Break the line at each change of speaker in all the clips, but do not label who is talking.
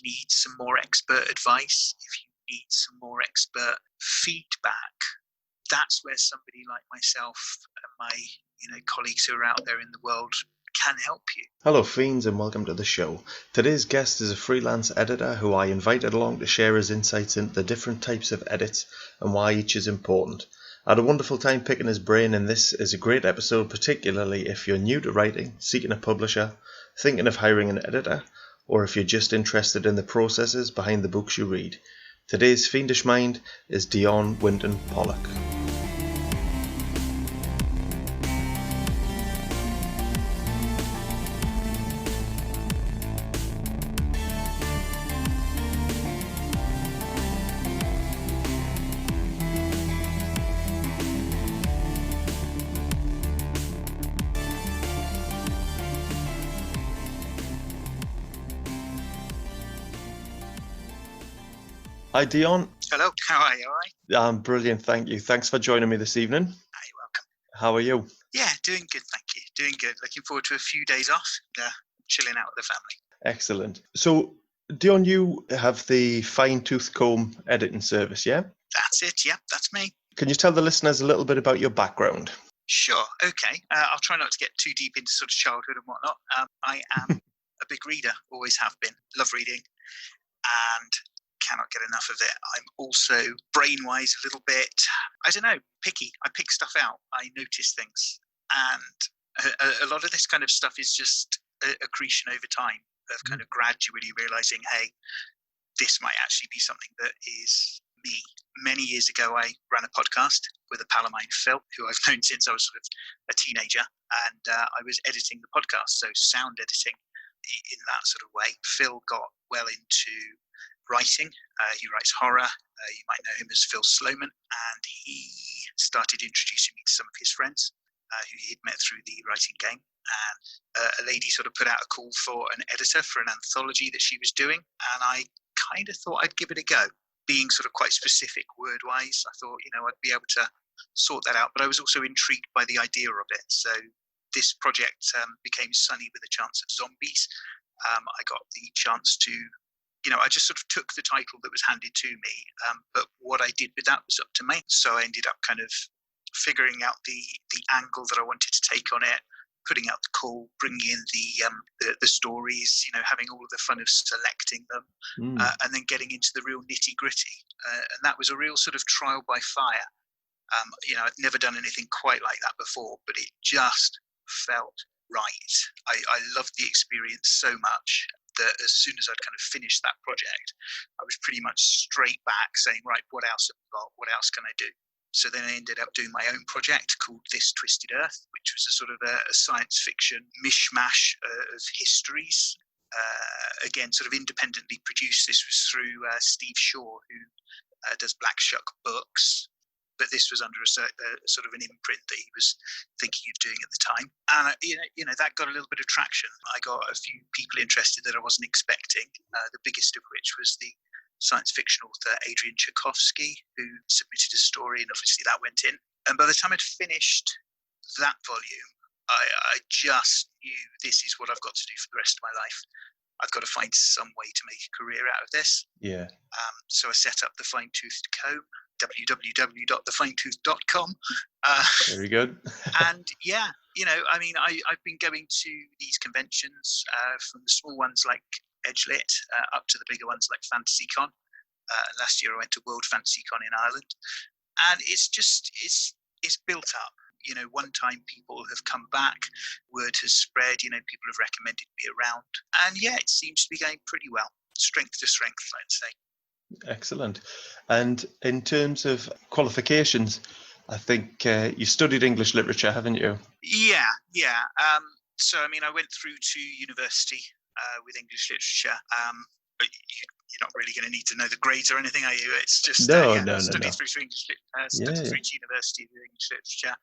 need some more expert advice, if you need some more expert feedback, that's where somebody like myself and my colleagues who are out there in the world can help you.
Hello fiends and welcome to the show. Today's guest is a freelance editor who I invited along to share his insights into the different types of edits and why each is important. I had a wonderful time picking his brain, and this is a great episode, particularly if you're new to writing, seeking a publisher, thinking of hiring an editor, or if you're just interested in the processes behind the books you read. Today's Fiendish mind is Dion Winton-Polak. Hi Dion.
Hello, how are you? All right?
I'm brilliant, thank you. Thanks for joining me this evening.
You're welcome.
How are you?
Yeah, doing good, thank you. Doing good. Looking forward to a few days off, chilling out with the family.
Excellent. So, Dion, you have the fine-tooth comb editing service, yeah?
That's it, yeah, that's me.
Can you tell the listeners a little bit about your background?
Sure, okay. I'll try not to get too deep into sort of childhood and whatnot. I am a big reader, always have been. Love reading and cannot get enough of it. I'm also brain-wise a little bit, I don't know, picky. I pick stuff out. I notice things. And a lot of this kind of stuff is just accretion over time of kind of gradually realizing, hey, this might actually be something that is me. Many years ago, I ran a podcast with a pal of mine, Phil, who I've known since I was sort of a teenager, and I was editing the podcast, so sound editing in that sort of way. Phil got well into writing. He writes horror. You might know him as Phil Sloman, and he started introducing me to some of his friends who he'd met through the writing game. And a lady sort of put out a call for an editor for an anthology that she was doing, and I kind of thought I'd give it a go. Being sort of quite specific word-wise, I thought, I'd be able to sort that out, but I was also intrigued by the idea of it. So this project became Sunny with a Chance of Zombies. I got the chance to, I just sort of took the title that was handed to me, but what I did with that was up to me. So I ended up kind of figuring out the angle that I wanted to take on it, putting out the call, bringing in the stories, having all of the fun of selecting them, and then getting into the real nitty gritty. And that was a real sort of trial by fire. I'd never done anything quite like that before, but it just felt right. I loved the experience so much that as soon as I'd kind of finished that project, I was pretty much straight back saying, right, what else have I got? What else can I do? So then I ended up doing my own project called This Twisted Earth, which was a sort of a science fiction mishmash of histories. Again, sort of independently produced. This was through Steve Shaw, who does Black Shuck Books. But this was under a sort of an imprint that he was thinking of doing at the time. And, that got a little bit of traction. I got a few people interested that I wasn't expecting, the biggest of which was the science fiction author Adrian Tchaikovsky, who submitted a story, and obviously that went in. And by the time I'd finished that volume, I just knew this is what I've got to do for the rest of my life. I've got to find some way to make a career out of this. Yeah. So I set up the Fine-Toothed Comb, www.thefinetooth.com.
Very good.
And yeah, I've been going to these conventions from the small ones like Edgelit up to the bigger ones like FantasyCon. Last year I went to World FantasyCon in Ireland, and it's built up. One time people have come back, word has spread, people have recommended me around, and yeah, it seems to be going pretty well. Strength to strength, I'd say.
Excellent. And in terms of qualifications, I think you studied English literature, haven't you?
Yeah. So, I went through to university with English literature. But you're not really going to need to know the grades or anything, are you? It's just
no.
Studied through to university with English literature.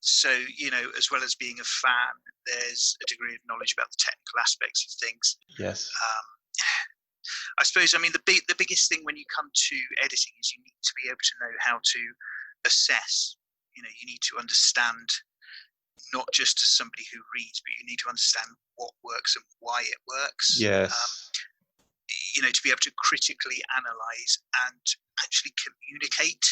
So, as well as being a fan, there's a degree of knowledge about the technical aspects of things.
Yes.
I suppose, the biggest thing when you come to editing is you need to be able to know how to assess. You need to understand, not just as somebody who reads, but you need to understand what works and why it works.
Yes.
to be able to critically analyze and actually communicate,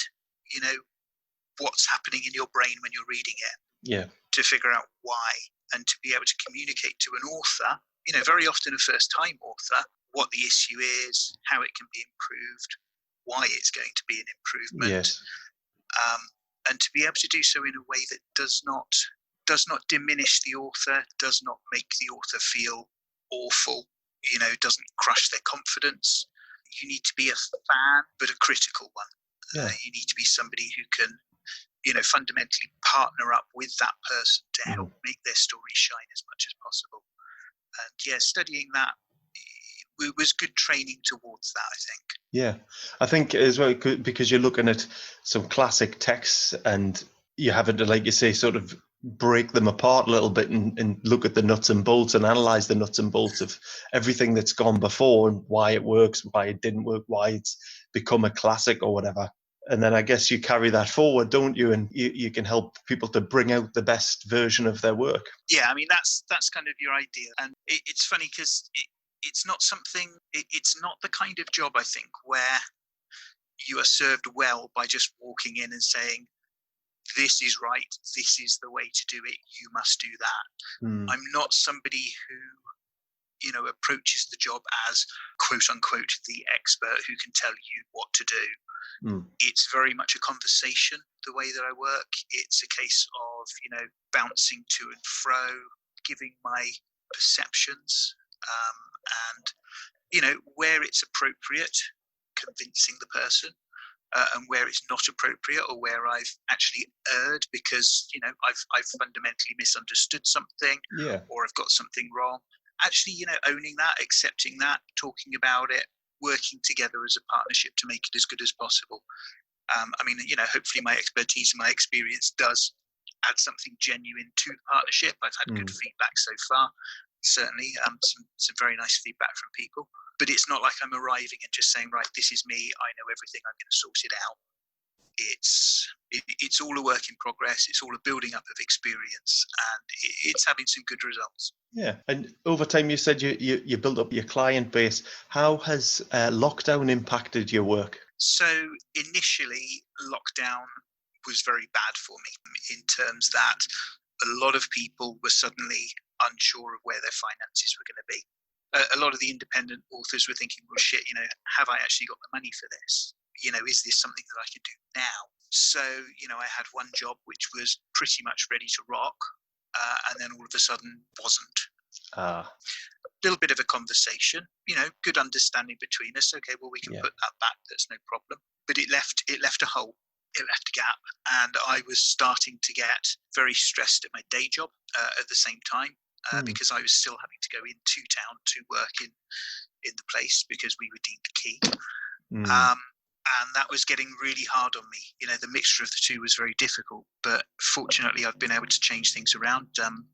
what's happening in your brain when you're reading it.
Yeah.
To figure out why, and to be able to communicate to an author, very often a first-time author, what the issue is, how it can be improved, why it's going to be an improvement.
Yes.
And to be able to do so in a way that does not diminish the author, does not make the author feel awful, doesn't crush their confidence. You need to be a fan, but a critical one.
Yeah.
You need to be somebody who can, fundamentally partner up with that person to help make their story shine as much as possible. And studying that was good training towards that, I think.
Yeah, I think as well, because you're looking at some classic texts and you're having to, like you say, sort of break them apart a little bit and look at the nuts and bolts and analyze the nuts and bolts of everything that's gone before and why it works, why it didn't work, why it's become a classic or whatever. And then I guess you carry that forward, don't you? And you can help people to bring out the best version of their work.
Yeah, I mean, that's kind of your idea. And it's funny because it's not something, it's not the kind of job, I think, where you are served well by just walking in and saying, this is right, this is the way to do it, you must do that. I'm not somebody who, approaches the job as, quote unquote, the expert who can tell you what to do. It's very much a conversation, the way that I work. It's a case of, bouncing to and fro, giving my perceptions, and, where it's appropriate, convincing the person, and where it's not appropriate or where I've actually erred because, I've fundamentally misunderstood something, or I've got something wrong. Actually, owning that, accepting that, talking about it, working together as a partnership to make it as good as possible. Hopefully my expertise and my experience does add something genuine to the partnership. I've had good feedback so far, certainly, some very nice feedback from people. But it's not like I'm arriving and just saying, right, this is me, I know everything, I'm going to sort it out. It's all a work in progress. It's all a building up of experience, and it's having some good results.
Yeah, and over time you said you built up your client base. How has lockdown impacted your work?
So initially, lockdown was very bad for me in terms that a lot of people were suddenly unsure of where their finances were going to be. A lot of the independent authors were thinking, well, shit, have I actually got the money for this? Is this something that I can do now? So, I had one job which was pretty much ready to rock, and then all of a sudden wasn't. A little bit of a conversation, good understanding between us. Okay, well, we can put that back. That's no problem. But it left a hole. It left a gap, and I was starting to get very stressed at my day job at the same time. Because I was still having to go into town to work in the place because we were deemed key. And that was getting really hard on me. The mixture of the two was very difficult, but fortunately I've been able to change things around.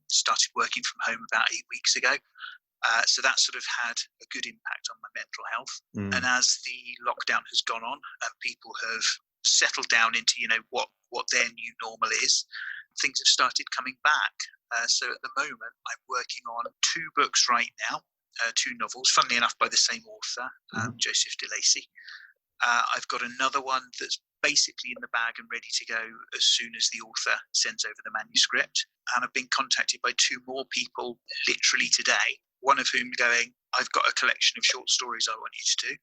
Started working from home about 8 weeks ago. So that sort of had a good impact on my mental health. And as the lockdown has gone on and people have settled down into, what their new normal is, things have started coming back. So at the moment, I'm working on 2 books right now, 2 novels, funnily enough, by the same author, Joseph DeLacy. I've got another one that's basically in the bag and ready to go as soon as the author sends over the manuscript. And I've been contacted by 2 more people literally today, one of whom going, I've got a collection of short stories I want you to do.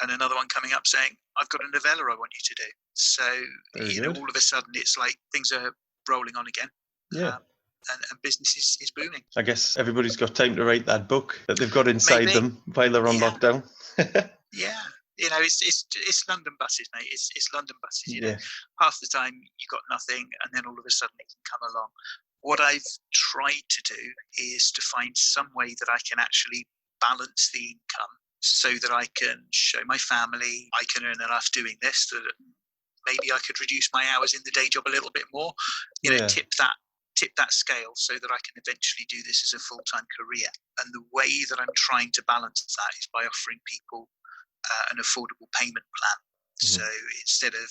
And another one coming up saying, I've got a novella I want you to do. So, all of a sudden, it's like things are rolling on again.
Yeah.
And business is booming.
I guess everybody's got time to write that book that they've got inside them while they're on lockdown.
Yeah. It's London buses, mate. It's London buses. Half the time you got nothing, and then all of a sudden it can come along. What I've tried to do is to find some way that I can actually balance the income so that I can show my family I can earn enough doing this that maybe I could reduce my hours in the day job a little bit more. Tip that scale so that I can eventually do this as a full-time career. And the way that I'm trying to balance that is by offering people an affordable payment plan. So instead of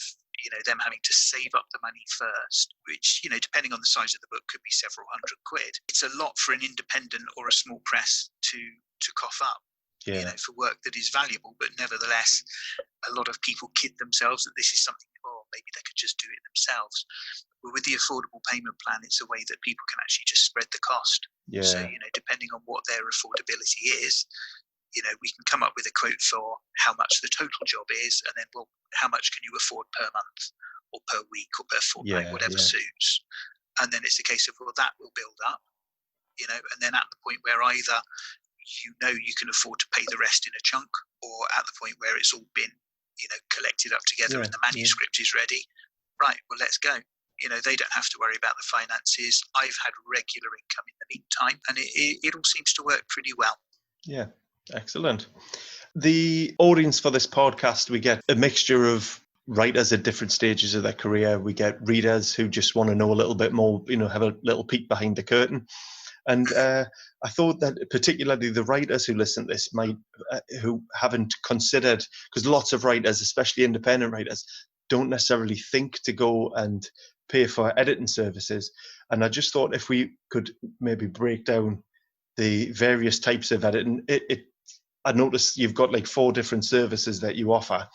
them having to save up the money first, which depending on the size of the book could be several £100. It's a lot for an independent or a small press to cough up.
Yeah.
for work that is valuable. But nevertheless, a lot of people kid themselves that this is something, maybe they could just do it themselves. But with the affordable payment plan, it's a way that people can actually just spread the cost.
Yeah.
So, depending on what their affordability is, we can come up with a quote for how much the total job is, and then, how much can you afford per month or per week or per fortnight, whatever suits. And then it's a case of, that will build up, and then at the point where either you can afford to pay the rest in a chunk, or at the point where it's all been, collected up together and the manuscript is ready, right, well, let's go. They don't have to worry about the finances. I've had regular income in the meantime, and it all seems to work pretty well.
Yeah, excellent. The audience for this podcast, we get a mixture of writers at different stages of their career. We get readers who just want to know a little bit more, have a little peek behind the curtain. And I thought that particularly the writers who listen to this might, who haven't considered, because lots of writers, especially independent writers, don't necessarily think to go and pay for editing services. And I just thought if we could maybe break down the various types of editing, I noticed you've got like 4 different services that you offer.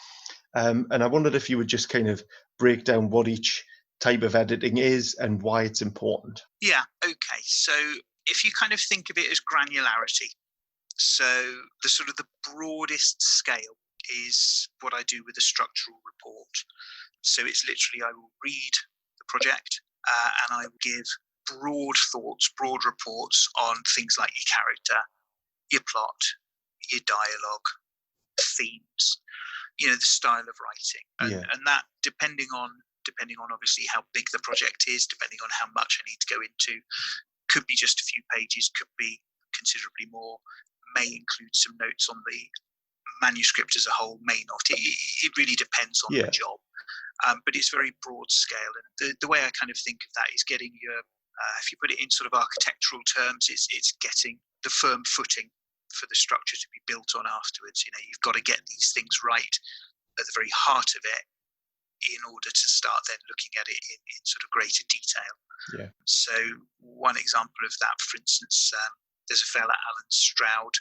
And I wondered if you would just kind of break down what each type of editing is and why it's important.
Yeah, okay. So if you kind of think of it as granularity, so the sort of the broadest scale is what I do with a structural report. So it's literally, I will read the project and I will give broad thoughts, broad reports on things like your character, your plot, your dialogue, themes, the style of writing, and that depending on obviously how big the project is, depending on how much I need to go into, could be just a few pages, could be considerably more, may include some notes on the manuscript as a whole, may not. It really depends on the job, but it's very broad scale. And the way I kind of think of that is getting your, if you put it in sort of architectural terms, it's getting the firm footing for the structure to be built on afterwards. You've got to get these things right at the very heart of it in order to start then looking at it in sort of greater detail.
Yeah.
So one example of that, for instance, there's a fella, Alan Stroud,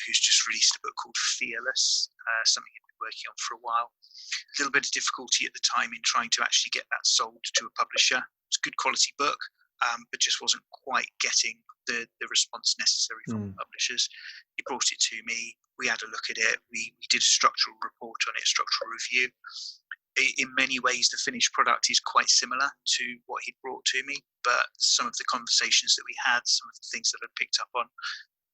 who's just released a book called Fearless, something he'd been working on for a while. A little bit of difficulty at the time in trying to actually get that sold to a publisher. It's a good quality book, but just wasn't quite getting the response necessary from publishers. He brought it to me. We had a look at it. We did a structural report on it, structural review. In many ways, the finished product is quite similar to what he'd brought to me, but some of the conversations that we had, some of the things that I picked up on,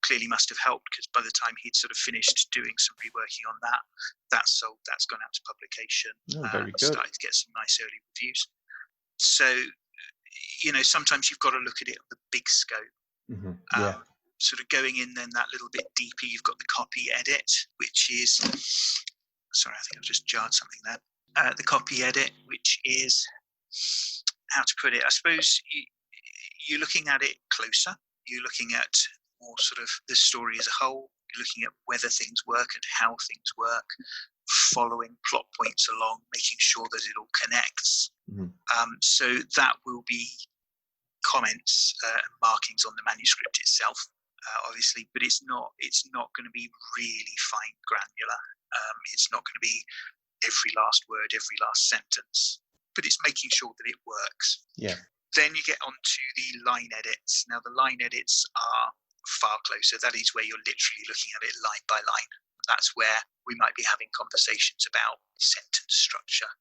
clearly must have helped, because by the time he'd sort of finished doing some reworking on that, that's sold, that's gone out to publication,
very good.
started to get some nice early reviews. So, sometimes you've got to look at it on the big scope. Sort of going in then that little bit deeper, you've got the copy edit, which is, sorry, I think I've just jarred something there. The copy edit, which is, how to put it, I suppose you're looking at it closer. You're looking at more sort of the story as a whole. You're looking at whether things work and how things work, following plot points along, making sure that it all connects. So that will be comments and markings on the manuscript itself, obviously, but it's not going to be really fine granular. It's not going to be every last word, every last sentence, but it's making sure that it works.
Yeah.
Then you get onto the line edits. Now, the line edits are far closer. That is where you're literally looking at it line by line. That's where we might be having conversations about sentence structure,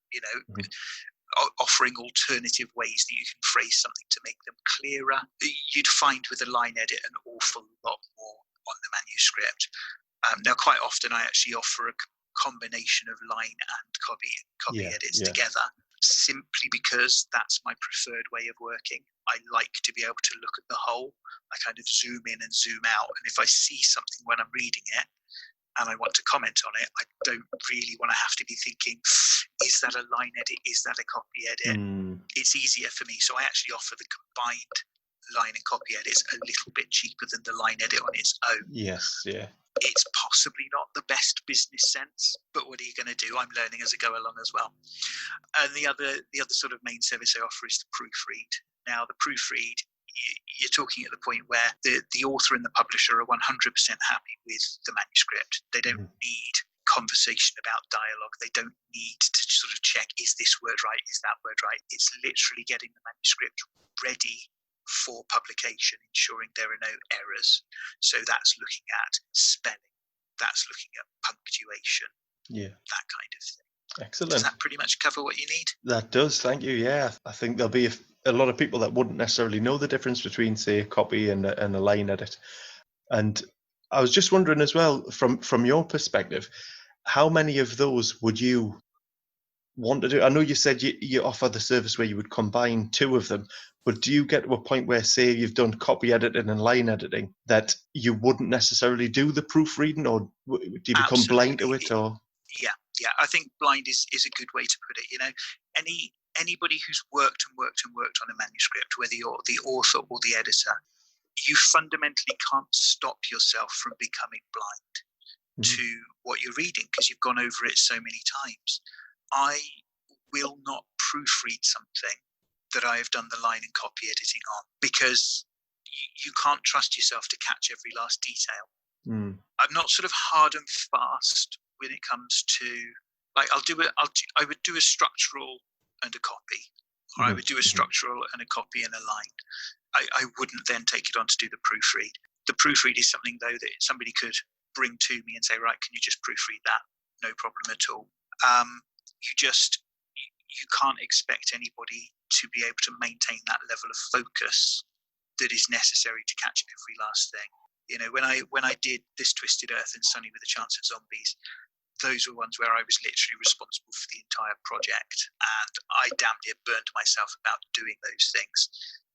offering alternative ways that you can phrase something to make them clearer. You'd find with a line edit an awful lot more on the manuscript. Now, quite often I actually offer a combination of line and copy edits together, simply because that's my preferred way of working. I like to be able to look at the whole. I kind of zoom in and zoom out, and if I see something when I'm reading it and I want to comment on it, I don't really want to have to be thinking, is that a line edit? Is that a copy edit? It's easier for me. So I actually offer the combined line and copy edits a little bit cheaper than the line edit on its own.
Yes, yeah.
It's possibly not the best business sense, but what are you going to do? I'm learning as I go along as well. And the other sort of main service I offer is the proofread. Now, the proofread, you're talking at the point where the author and the publisher are 100% happy with the manuscript. They don't need conversation about dialogue. They don't need to sort of check, is this word right? Is that word right? It's literally getting the manuscript ready for publication, ensuring there are no errors. So that's looking at spelling, that's looking at punctuation, that kind of thing.
Excellent.
Does that pretty much cover what you need?
That does, thank you. Yeah, I think there'll be a lot of people that wouldn't necessarily know the difference between, say, a copy and a line edit. And I was just wondering as well, from your perspective, how many of those would you want to do? I know you said you offer the service where you would combine two of them, but do you get to a point where, say, you've done copy editing and line editing, that you wouldn't necessarily do the proofreading, or do you become blind to it? Or
yeah, I think blind is a good way to put it. Anybody who's worked on a manuscript, whether you're the author or the editor, you fundamentally can't stop yourself from becoming blind to what you're reading, because you've gone over it so many times. I will not proofread something that I have done the line and copy editing on, because you can't trust yourself to catch every last detail. I'm not sort of hard and fast when it comes to, like, I would do a structural and a copy, or I would do a structural and a copy and a line. I wouldn't then take it on to do the proofread. The proofread is something, though, that somebody could bring to me and say, right, can you just proofread that? No problem at all. You can't expect anybody to be able to maintain that level of focus that is necessary to catch every last thing. When I did This Twisted Earth and Sunny with a Chance of Zombies, those were ones where I was literally responsible for the entire project, and I damn near burned myself about doing those things.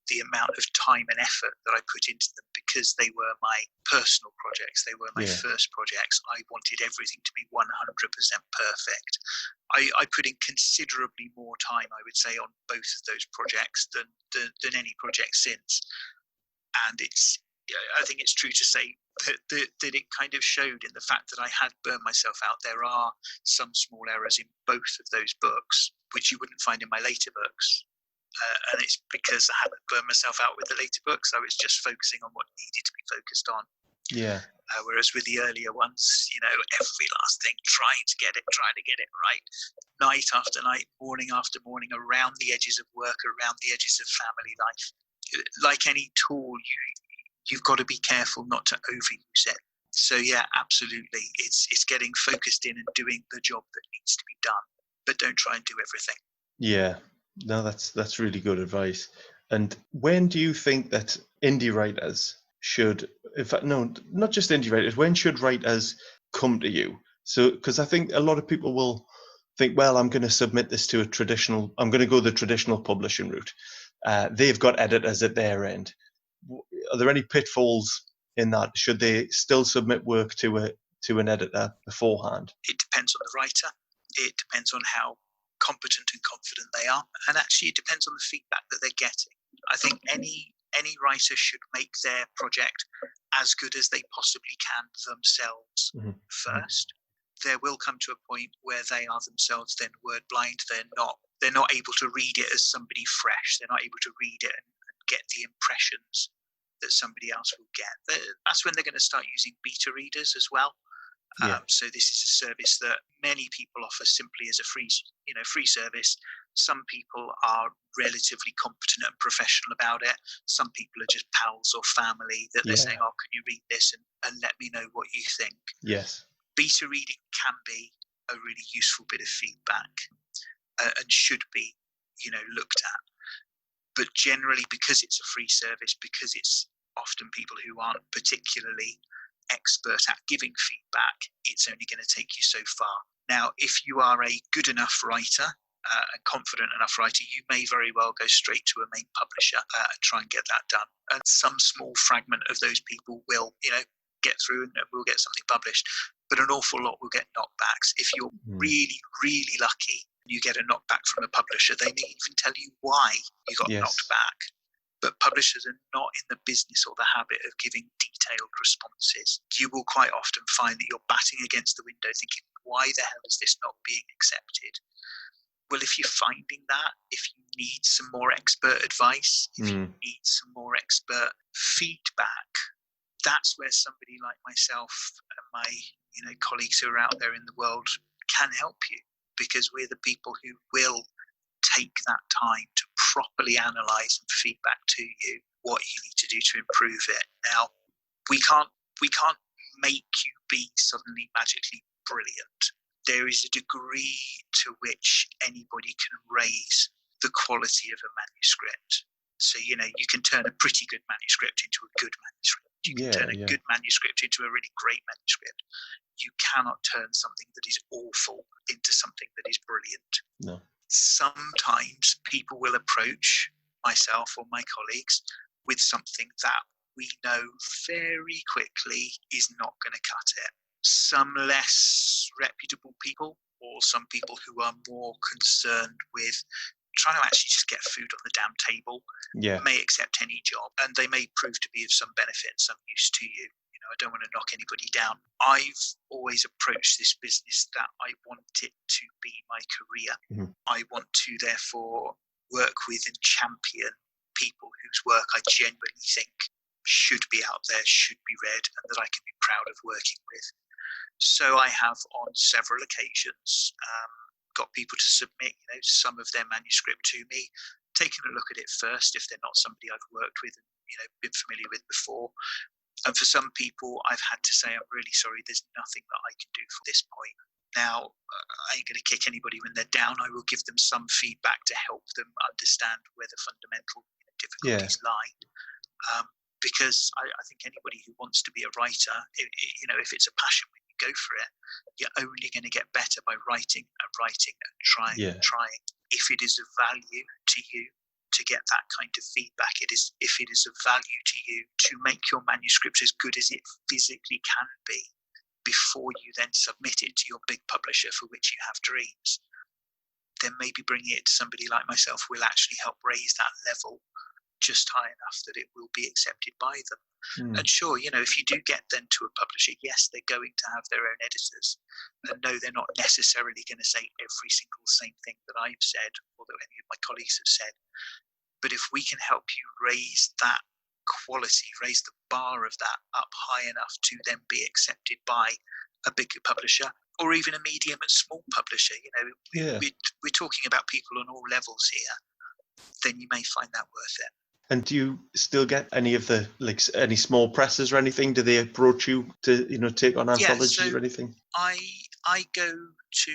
The amount of time and effort that I put into them, because they were my personal projects, they were my first projects. I wanted everything to be 100% perfect. I put in considerably more time, I would say, on both of those projects than any project since. And I think it's true to say that it kind of showed in the fact that I had burned myself out. There are some small errors in both of those books, which you wouldn't find in my later books. And it's because I hadn't burned myself out with the later books. I was just focusing on what needed to be focused on.
Yeah.
Whereas with the earlier ones, every last thing, trying to get it right, night after night, morning after morning, around the edges of work, around the edges of family life. Like any tool, you've got to be careful not to overuse it. So yeah, absolutely, it's getting focused in and doing the job that needs to be done, but don't try and do everything.
Yeah. No, that's really good advice. And when do you think that indie writers should, in fact, no, not just indie writers, when should writers come to you? So, because I think a lot of people will think, well, I'm going to submit this to I'm going to go the traditional publishing route. They've got editors at their end. Are there any pitfalls in that? Should they still submit work to an editor beforehand?
It depends on the writer. It depends on how competent and confident they are, and actually it depends on the feedback that they're getting. I think any writer should make their project as good as they possibly can themselves first. There will come to a point where they are themselves then word blind. They're not able to read it as somebody fresh. They're not able to read it and get the impressions that somebody else will get. That's when they're going to start using beta readers as well. So this is a service that many people offer simply as a free service. Some people are relatively competent and professional about it. Some people are just pals or family that they're saying, "Oh, can you read this and let me know what you think?"
Yes.
Beta reading can be a really useful bit of feedback and should be, looked at. But generally, because it's a free service, because it's often people who aren't particularly expert at giving feedback, it's only going to take you so far. Now, if you are a good enough writer, a confident enough writer, you may very well go straight to a main publisher and try and get that done. And some small fragment of those people will, get through and will get something published. But an awful lot will get knockbacks. If you're really, really lucky, you get a knockback from a publisher. They may even tell you why you got knocked back. But publishers are not in the business or the habit of giving detailed responses. You will quite often find that you're batting against the window thinking, why the hell is this not being accepted? Well, if you're finding that, if you need some more expert advice, if you need some more expert feedback, that's where somebody like myself and my colleagues who are out there in the world can help you, because we're the people who will take that time to properly analyze and feedback to you what you need to do to improve it. Now, we can't make you be suddenly magically brilliant. There is a degree to which anybody can raise the quality of a manuscript. So, you can turn a pretty good manuscript into a good manuscript. You can turn a good manuscript into a really great manuscript. You cannot turn something that is awful into something that is brilliant.
No.
Sometimes people will approach myself or my colleagues with something that we know very quickly is not going to cut it. Some less reputable people, or some people who are more concerned with trying to actually just get food on the damn table, may accept any job, and they may prove to be of some benefit and some use to you. I don't want to knock anybody down. I've always approached this business that I want it to be my career. I want to therefore work with and champion people whose work I genuinely think should be out there, should be read, and that I can be proud of working with. So I have on several occasions got people to submit some of their manuscript to me, taken a look at it first if they're not somebody I've worked with and been familiar with before. And for some people, I've had to say, I'm really sorry, there's nothing that I can do from this point. Now, I ain't going to kick anybody when they're down. I will give them some feedback to help them understand where the fundamental difficulties lie. Because I think anybody who wants to be a writer, if it's a passion when you go for it, you're only going to get better by writing and writing and trying and trying. If it is of value to you to get that kind of feedback, if it is of value to you to make your manuscript as good as it physically can be before you then submit it to your big publisher for which you have dreams, then maybe bringing it to somebody like myself will actually help raise that level just high enough that it will be accepted by them. And sure, if you do get then to a publisher, yes, they're going to have their own editors, and no, they're not necessarily going to say every single same thing that I've said or that any of my colleagues have said. But if we can help you raise that quality, raise the bar of that up high enough to then be accepted by a bigger publisher or even a medium and small publisher, we're talking about people on all levels here, then you may find that worth it.
And do you still get any of the any small presses or anything? Do they approach you to take on anthologies or anything?
I go to,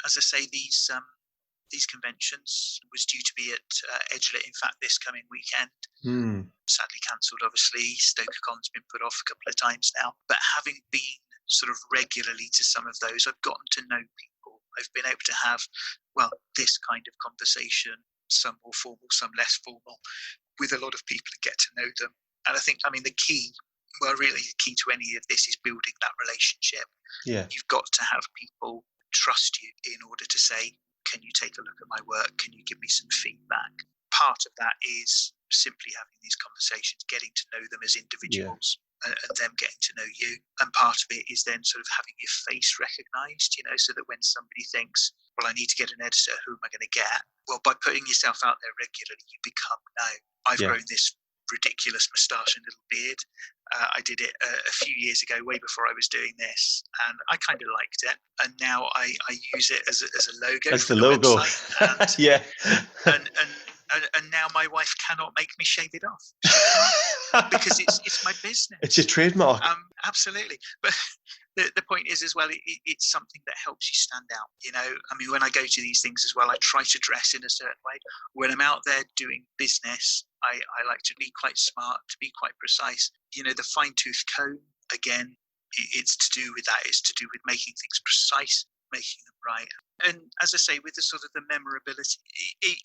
as I say, these conventions. Was due to be at Edgelit, in fact, this coming weekend. Sadly cancelled, obviously. StokerCon's been put off a couple of times now. But having been sort of regularly to some of those, I've gotten to know people. I've been able to have, this kind of conversation, some more formal, some less formal, with a lot of people and get to know them. And I think, the key to any of this is building that relationship. You've got to have people trust you in order to say, can you take a look at my work? Can you give me some feedback? Part of that is simply having these conversations, getting to know them as individuals and them getting to know you. And part of it is then sort of having your face recognised, so that when somebody thinks, well, I need to get an editor, who am I going to get? Well, by putting yourself out there regularly, you become known. I've grown this ridiculous moustache and little beard. I did it a few years ago, way before I was doing this, and I kind of liked it. And now I use it as a logo.
As the logo.
Website, and now my wife cannot make me shave it off because it's my business.
It's your trademark.
Absolutely. But the point is as well, it's something that helps you stand out. When I go to these things as well, I try to dress in a certain way. When I'm out there doing business, I like to be quite smart, to be quite precise. The fine-tooth comb, again, it's to do with that. It's to do with making things precise, making them right. And as I say, with the sort of the memorability,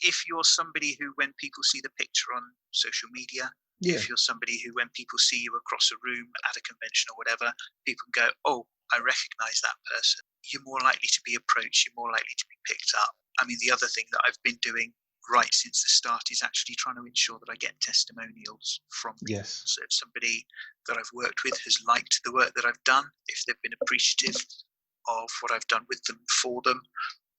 if you're somebody who, when people see the picture on social media, if you're somebody who, when people see you across a room at a convention or whatever, people go, oh, I recognise that person, you're more likely to be approached, you're more likely to be picked up. The other thing that I've been doing right since the start is actually trying to ensure that I get testimonials from people. So if somebody that I've worked with has liked the work that I've done, if they've been appreciative of what I've done with them, for them,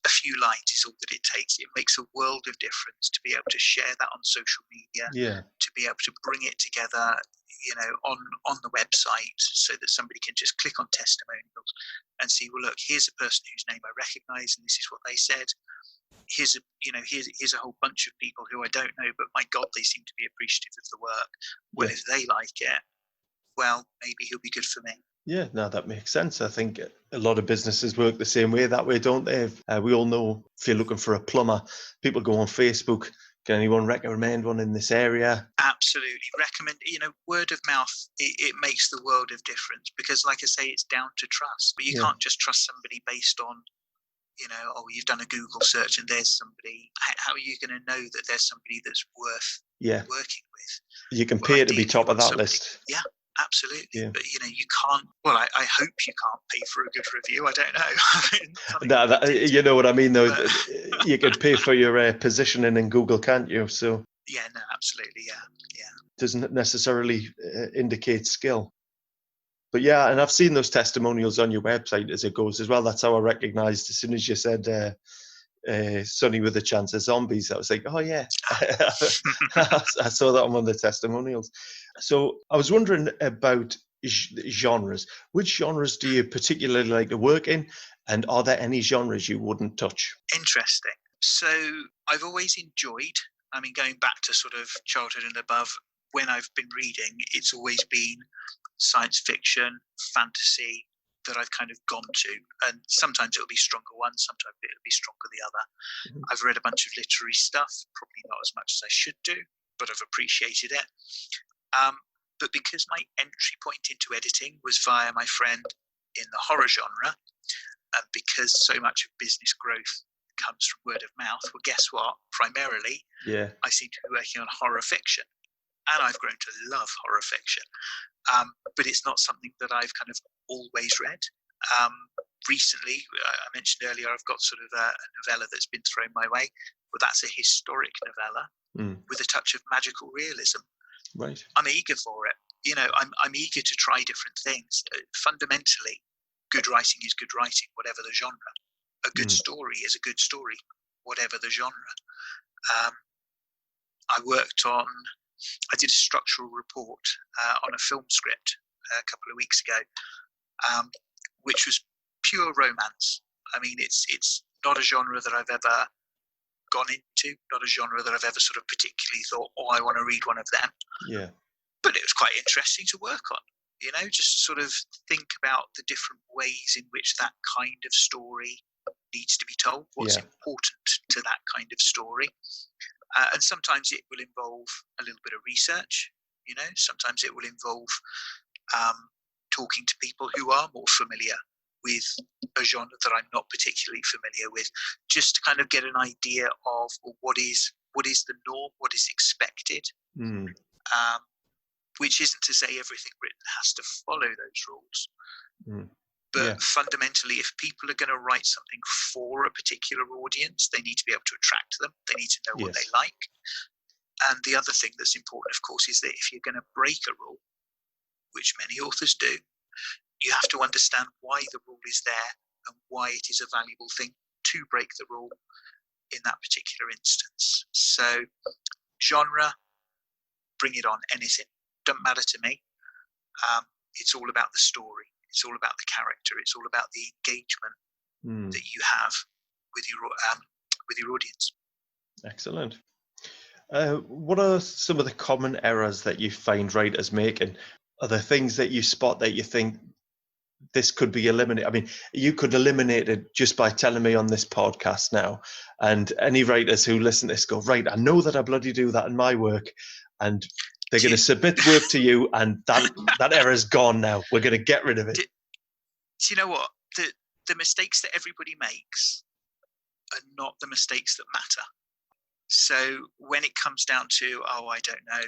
a few lines is all that it takes. It makes a world of difference to be able to share that on social media,
Yeah.
to be able to bring it together, on the website, so that somebody can just click on testimonials and see, well, look, here's a person whose name I recognise, and this is what they said. Here's a whole bunch of people who I don't know, but my God, they seem to be appreciative of the work. Well, if they like it, well, maybe he'll be good for me.
Yeah, no, that makes sense. I think a lot of businesses work the same way, don't they? We all know if you're looking for a plumber, people go on Facebook. Can anyone recommend one in this area?
Absolutely. Recommend, word of mouth, it makes the world of difference, because, like I say, it's down to trust. But you can't just trust somebody based on, you've done a Google search and there's somebody. How are you going to know that there's somebody that's worth working with?
You can pay to be top of that list.
Yeah. Absolutely, but you can't. Well, I hope you can't pay for a good review. I don't know.
You know what I mean, though. You can pay for your positioning in Google, can't you? So
yeah, no, absolutely, yeah.
Doesn't necessarily indicate skill. But yeah, and I've seen those testimonials on your website as it goes as well. That's how I recognised as soon as you said Sonny with a Chance of Zombies. I was like, oh yeah, I saw that on one of the testimonials. So I was wondering about genres. Which genres do you particularly like to work in? And are there any genres you wouldn't touch?
Interesting. So I've always enjoyed, going back to sort of childhood and above, when I've been reading, it's always been science fiction, fantasy, that I've kind of gone to, and sometimes it'll be stronger one, sometimes it'll be stronger the other. I've read a bunch of literary stuff, probably not as much as I should do, but I've appreciated it. But because my entry point into editing was via my friend in the horror genre, and because so much of business growth comes from word of mouth, well, guess what? Primarily, I seem to be working on horror fiction, and I've grown to love horror fiction. But it's not something that I've kind of always read. Recently, I mentioned earlier, I've got sort of a novella that's been thrown my way. Well, that's a historic novella with a touch of magical realism.
Right.
I'm eager for it. I'm eager to try different things. Fundamentally, good writing is good writing, whatever the genre. A good story is a good story, whatever the genre. I did a structural report on a film script a couple of weeks ago, which was pure romance. It's not a genre that I've ever gone into, not a genre that I've ever sort of particularly thought, I want to read one of them.
Yeah.
But it was quite interesting to work on, just sort of think about the different ways in which that kind of story needs to be told, what's important to that kind of story. And sometimes it will involve a little bit of research, sometimes it will involve talking to people who are more familiar with a genre that I'm not particularly familiar with, just to kind of get an idea of what is the norm, what is expected, which isn't to say everything written has to follow those rules. But fundamentally, if people are going to write something for a particular audience, they need to be able to attract them. They need to know what they like. And the other thing that's important, of course, is that if you're going to break a rule, which many authors do, you have to understand why the rule is there and why it is a valuable thing to break the rule in that particular instance. So genre, bring it on, anything. Doesn't matter to me. It's all about the story. It's all about the character. It's all about the engagement that you have with your audience.
Excellent. What are some of the common errors that you find writers making? Are there things that you spot that you think this could be eliminated? You could eliminate it just by telling me on this podcast now. And any writers who listen to this go, right, I know that I bloody do that in my work. And they're going to submit work to you, and that error's gone now. We're going to get rid of it.
Do you know what? The mistakes that everybody makes are not the mistakes that matter. So when it comes down to, I don't know,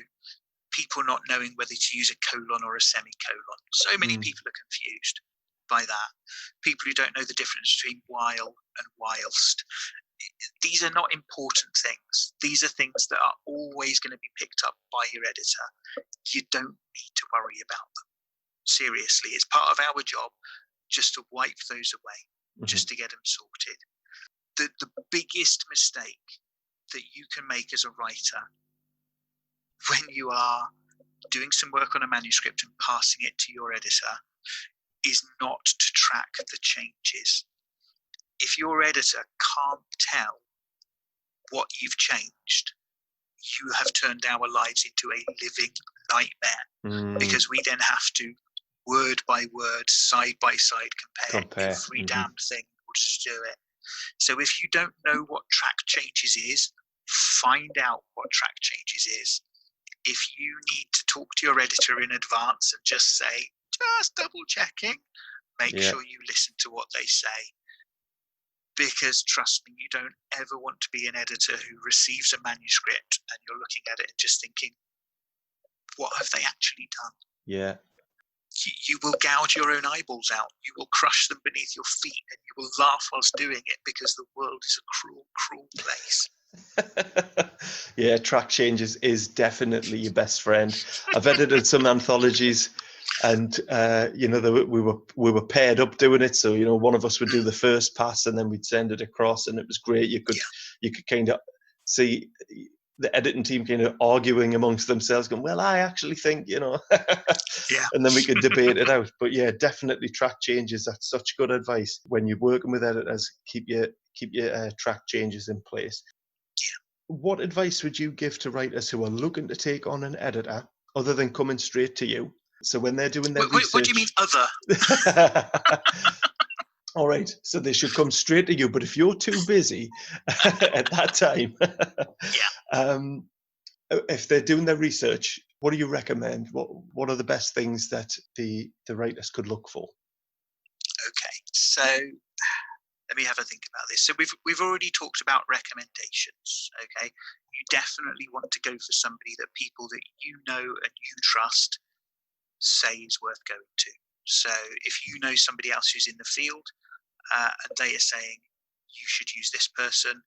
people not knowing whether to use a colon or a semicolon, so many people are confused by that. People who don't know the difference between while and whilst. These are not important things. These are things that are always going to be picked up by your editor. You don't need to worry about them. Seriously, it's part of our job just to wipe those away, just to get them sorted. the biggest mistake that you can make as a writer when you are doing some work on a manuscript and passing it to your editor is not to track the changes. If your editor can't tell what you've changed, you have turned our lives into a living nightmare, because we then have to word by word, side by side compare every damn thing in order to do it. So if you don't know what track changes is, find out what track changes is. If you need to talk to your editor in advance and just say, just double checking, make sure you listen to what they say. Because trust me, you don't ever want to be an editor who receives a manuscript and you're looking at it and just thinking, what have they actually done?
Yeah.
You will gouge your own eyeballs out. You will crush them beneath your feet, and you will laugh whilst doing it, because the world is a cruel, cruel place.
Yeah, track changes is definitely your best friend. I've edited some anthologies, and we were paired up doing it. So one of us would do the first pass, and then we'd send it across, and it was great. You could kind of see the editing team kind of arguing amongst themselves, going, "Well, I actually think, and then we could debate it out." But yeah, definitely track changes. That's such good advice when you're working with editors. Keep your track changes in place. What advice would you give to writers who are looking to take on an editor, other than coming straight to you? So when they're doing their research...
What do you mean, other?
All right, so they should come straight to you. But if you're too busy at that time, if they're doing their research, what do you recommend? What are the best things that the writers could look for?
Okay, so let me have a think about this. So we've already talked about recommendations. Okay, you definitely want to go for somebody that people that you know and you trust say is worth going to. So if you know somebody else who's in the field and they are saying you should use this person,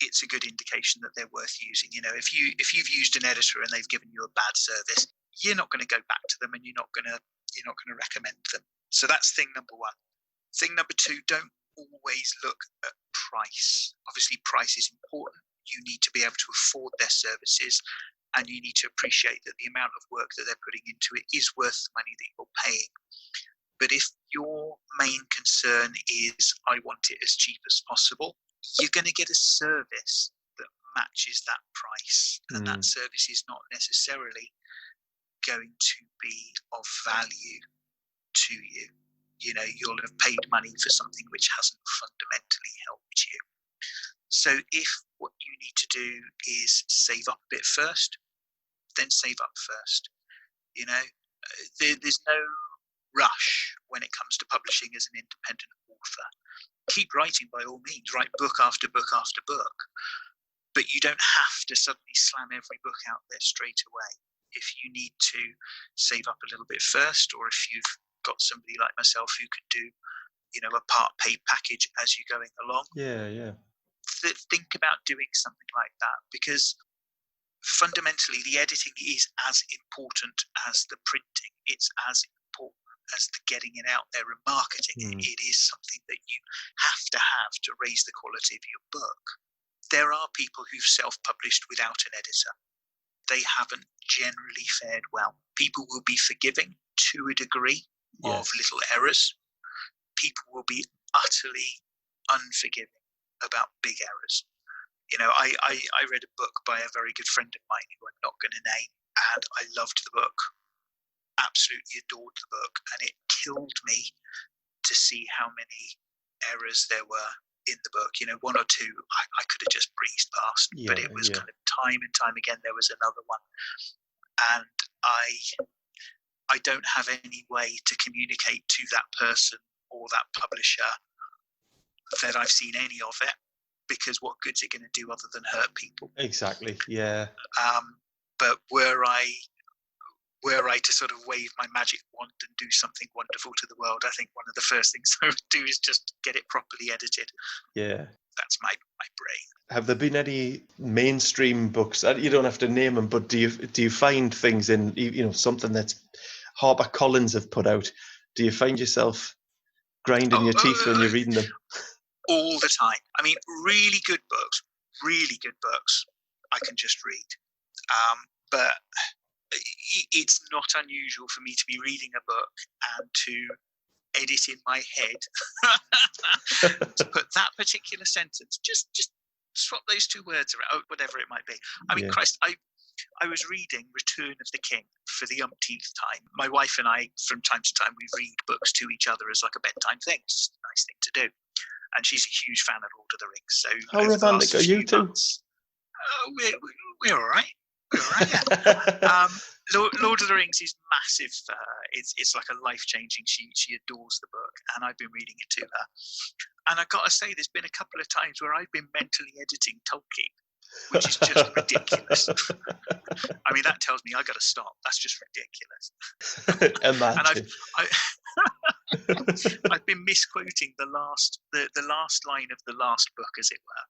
it's a good indication that they're worth using. If you've used an editor and they've given you a bad service, you're not going to go back to them, and you're not going to recommend them. So that's thing number one. Thing number two, don't always look at price. Obviously, price is important. You need to be able to afford their services, and you need to appreciate that the amount of work that they're putting into it is worth the money that you're paying. But if your main concern is, I want it as cheap as possible, you're going to get a service that matches that price. And that service is not necessarily going to be of value to you. You'll have paid money for something which hasn't fundamentally helped you. So if what you need to do is save up a bit first, then save up first. There's no rush when it comes to publishing as an independent author. Keep writing by all means, write book after book after book, but you don't have to suddenly slam every book out there straight away. If you need to save up a little bit first, or if you've got somebody like myself who can do a part paid package as you're going along, think about doing something like that, because fundamentally the editing is as important as the printing. It's as important as the getting it out there and marketing. It is something that you have to raise the quality of your book. There are people who've self-published without an editor. They haven't generally fared well. People will be forgiving to a degree of little errors. People will be utterly unforgiving about big errors. I read a book by a very good friend of mine who I'm not going to name, and I loved the book. Absolutely adored the book, and it killed me to see how many errors there were in the book. One or two I could have just breezed past, but it was kind of time and time again there was another one, and I don't have any way to communicate to that person or that publisher that I've seen any of it, because what good's it going to do other than hurt people?
Exactly. Yeah.
But were I to sort of wave my magic wand and do something wonderful to the world, I think one of the first things I would do is just get it properly edited.
Yeah.
That's my brain.
Have there been any mainstream books? You don't have to name them, but do you find things in something that's HarperCollins have put out? Do you find yourself grinding your teeth when you're reading them?
all the time. I mean, really good books, I can just read. But it's not unusual for me to be reading a book and to edit in my head to put that particular sentence, just swap those two words around, whatever it might be. I mean, Christ, I was reading Return of the King for the umpteenth time. My wife and I, from time to time, we read books to each other as like a bedtime thing. It's a nice thing to do. And she's a huge fan of Lord of the Rings. So
how romantic are you two?
We're all right. We're all right, yeah. Lord of the Rings is massive for her. It's like a life-changing. She adores the book, and I've been reading it to her. And I've got to say, there's been a couple of times where I've been mentally editing Tolkien, which is just ridiculous. I mean, that tells me I got to stop. That's just ridiculous.
Imagine.
And I've been misquoting the last line of the last book, as it were.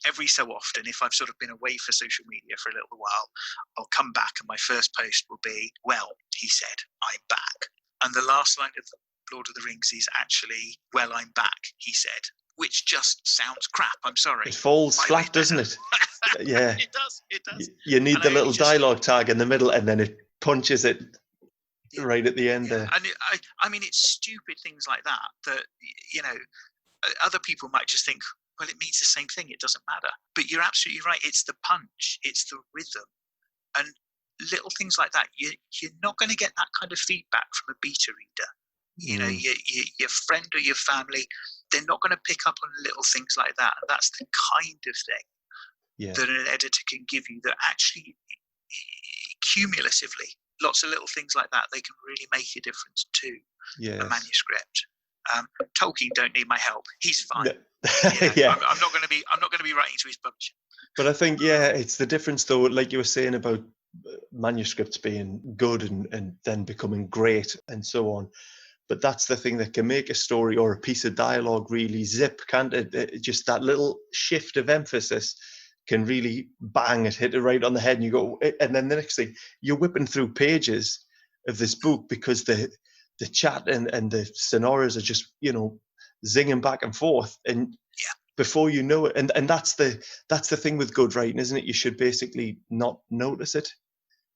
Every so often, if I've sort of been away for social media for a little while, I'll come back and my first post will be, "Well, he said, I'm back." And the last line of Lord of the Rings is actually, "Well, I'm back, he said," which just sounds crap. I'm sorry.
It falls flat, doesn't it? Yeah.
It does.
You need the little dialogue tag in the middle, and then it punches it right at the end there.
And I mean, it's stupid things like that, you know, other people might just think, well, it means the same thing. It doesn't matter. But you're absolutely right. It's the punch. It's the rhythm. And little things like that, you're not going to get that kind of feedback from a beta reader. You know, your friend or your family, they're not going to pick up on little things like that. And that's the kind of thing that an editor can give you that actually, cumulatively, lots of little things like that, they can really make a difference to a manuscript. Tolkien don't need my help. He's fine. I'm not going to be writing to his publisher.
But I think it's the difference though, like you were saying about manuscripts being good and then becoming great and so on. But that's the thing that can make a story or a piece of dialogue really zip, can't it? Just that little shift of emphasis can really bang it, hit it right on the head, and you go, and then the next thing, you're whipping through pages of this book because the chat and the scenarios are just, you know, zinging back and forth, and before you know it, and that's the thing with good writing, isn't it? You should basically not notice it,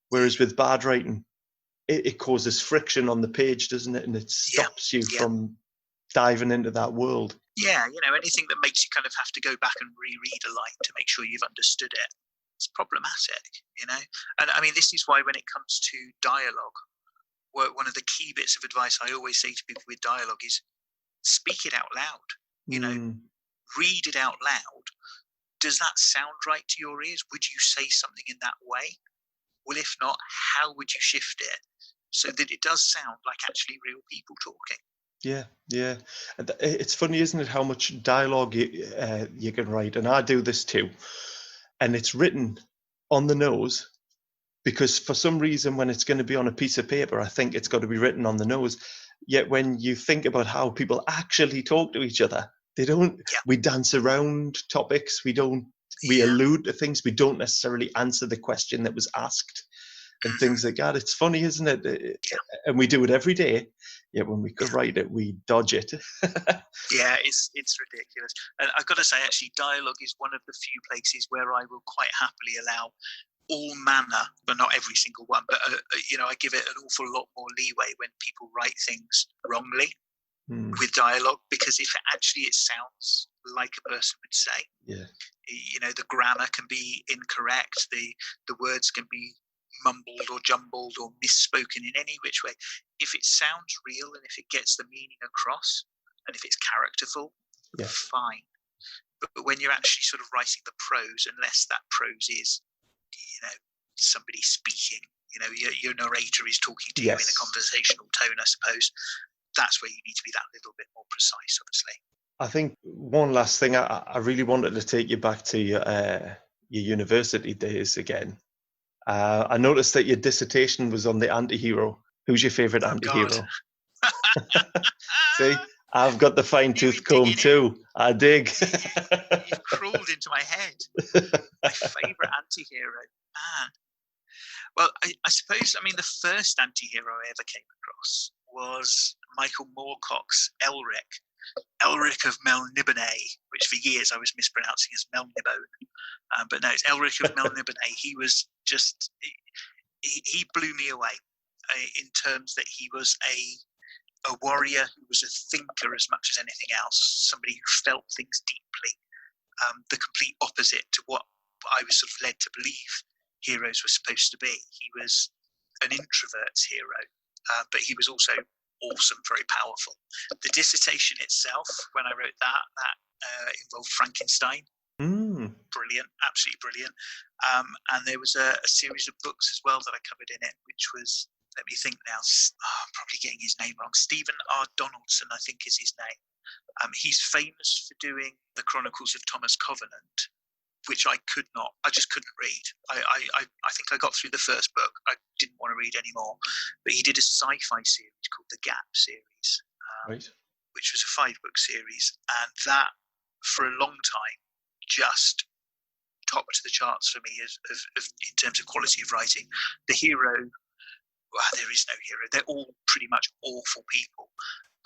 whereas with bad writing, it causes friction on the page, doesn't it? And it stops you from diving into that world.
Yeah, you know, anything that makes you kind of have to go back and reread a line to make sure you've understood it, it's problematic, you know. And I mean, this is why when it comes to dialogue, one of the key bits of advice I always say to people with dialogue is speak it out loud. You know, read it out loud. Does that sound right to your ears? Would you say something in that way? Well, if not, how would you shift it so that it does sound like actually real people talking?
Yeah. It's funny, isn't it, how much dialogue you can write, and I do this too. And it's written on the nose because for some reason, when it's going to be on a piece of paper, I think it's got to be written on the nose. Yet when you think about how people actually talk to each other, they don't. We dance around topics. We allude to things. We don't necessarily answer the question that was asked and things like that. It's funny, isn't it? And we do it every day. Yet when we could write it, we dodge it.
Yeah, it's ridiculous. And I've got to say, actually, dialogue is one of the few places where I will quite happily allow all manner, but not every single one. But, you know, I give it an awful lot more leeway when people write things wrongly with dialogue, because if it sounds like a person would say, you know, the grammar can be incorrect, the words can be mumbled or jumbled or misspoken in any which way. If it sounds real and if it gets the meaning across and if it's characterful, fine. But when you're actually sort of writing the prose, unless that prose is, you know, somebody speaking, you know, your narrator is talking to you in a conversational tone, I suppose, that's where you need to be that little bit more precise, obviously.
I think one last thing, I really wanted to take you back to your university days again. I noticed that your dissertation was on the anti-hero. Who's your favourite anti-hero? See, I've got the fine-tooth comb too. I dig.
You've crawled into my head. My favourite anti-hero, man. Well, I suppose, I mean, the first anti-hero I ever came across was Michael Moorcock's Elric. Elric of Melniboné, which for years I was mispronouncing as Melnibone. But no, it's Elric of Melniboné. He was just, he blew me away in terms that he was a warrior who was a thinker as much as anything else, somebody who felt things deeply, the complete opposite to what I was sort of led to believe heroes were supposed to be. He was an introvert's hero, but he was also awesome, very powerful. The dissertation itself, when I wrote that involved Frankenstein. Brilliant, absolutely brilliant. And there was a series of books as well that I covered in it, which was, let me think now, I'm probably getting his name wrong. Stephen R. Donaldson, I think is his name. He's famous for doing the Chronicles of Thomas Covenant, which I just couldn't read. I think I got through the first book. I didn't want to read anymore. But he did a sci-fi series called the Gap series, which was a 5-book series. And that, for a long time, just topped the charts for me in terms of quality of writing. The hero, well, there is no hero. They're all pretty much awful people,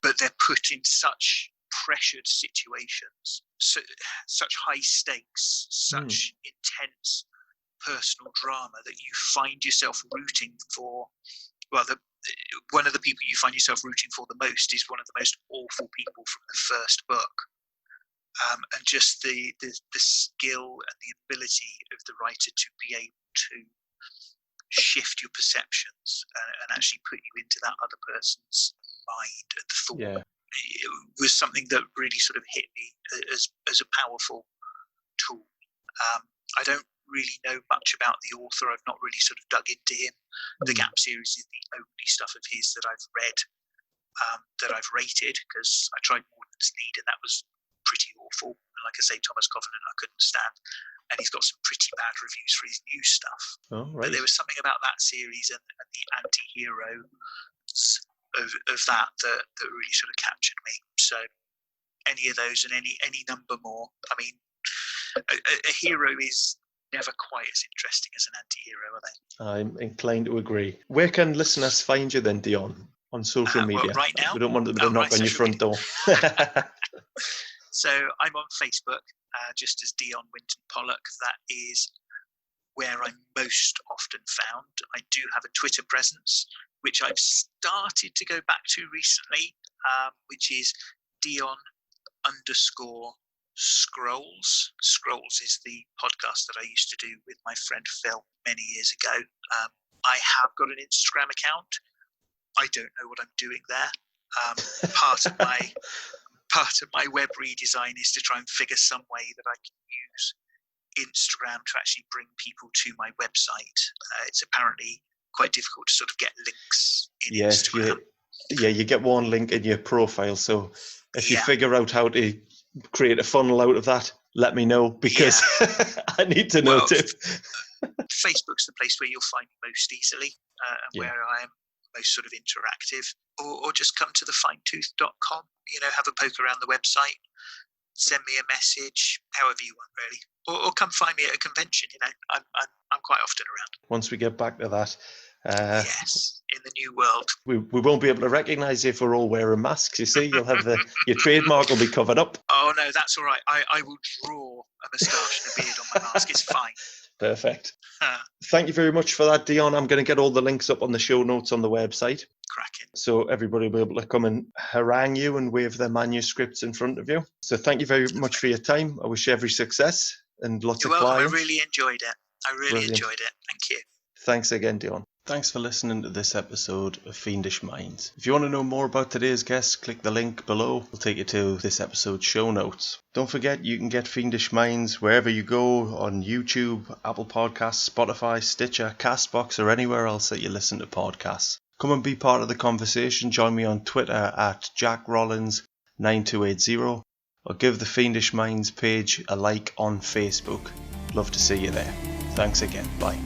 but they're put in such pressured situations, such high stakes, such intense personal drama that you find yourself rooting for. Well, one of the people you find yourself rooting for the most is one of the most awful people from the first book. And just the skill and the ability of the writer to be able to shift your perceptions and actually put you into that other person's mind and thought. It was something that really sort of hit me as a powerful tool. I don't really know much about the author. I've not really sort of dug into him. The Gap series is the only stuff of his that I've read, that I've rated, because I tried Morden's Need and that was pretty awful. And like I say, Thomas Covenant I couldn't stand. And he's got some pretty bad reviews for his new stuff. But there was something about that series and the anti-hero of that really sort of captured me. So any of those and any number more. I mean, a hero is never quite as interesting as an anti-hero, are they?
I'm inclined to agree. Where can listeners find you then, Dion? On social media?
Well, right now?
We don't want them to knock on your front door.
So I'm on Facebook, just as Dion Winton-Polak. That is where I'm most often found. I do have a Twitter presence, which I've started to go back to recently, which is Dion_Scrolls. Scrolls is the podcast that I used to do with my friend Phil many years ago. I have got an Instagram account. I don't know what I'm doing there. Part of my web redesign is to try and figure some way that I can use Instagram to actually bring people to my website. It's apparently quite difficult to sort of get links in Instagram.
You get one link in your profile. So if you figure out how to create a funnel out of that, let me know, because I need to know too.
Facebook's the place where you'll find me most easily, and where I am most sort of interactive. Or just come to thefinetooth.com, have a poke around the website, send me a message, however you want, really. Or come find me at a convention, I'm quite often around.
Once we get back to that.
Yes, in the new world.
We won't be able to recognise you if we're all wearing masks, you see. You'll have your trademark will be covered up.
Oh, no, that's all right. I will draw a moustache and a beard on my mask. It's fine.
Perfect. Thank you very much for that, Dion. I'm going to get all the links up on the show notes on the website.
Cracking.
So everybody will be able to come and harangue you and wave their manuscripts in front of you. So thank you very much for your time. I wish you every success and lots of clients.
I really enjoyed it. Enjoyed it. Thank you.
Thanks again, Dion. Thanks for listening to this episode of Fiendish Minds. If you want to know more about today's guest, click the link below. It'll take you to this episode's show notes. Don't forget, you can get Fiendish Minds wherever you go, on YouTube, Apple Podcasts, Spotify, Stitcher, Castbox, or anywhere else that you listen to podcasts. Come and be part of the conversation. Join me on Twitter at JackRollins9280, or give the Fiendish Minds page a like on Facebook. Love to see you there. Thanks again. Bye.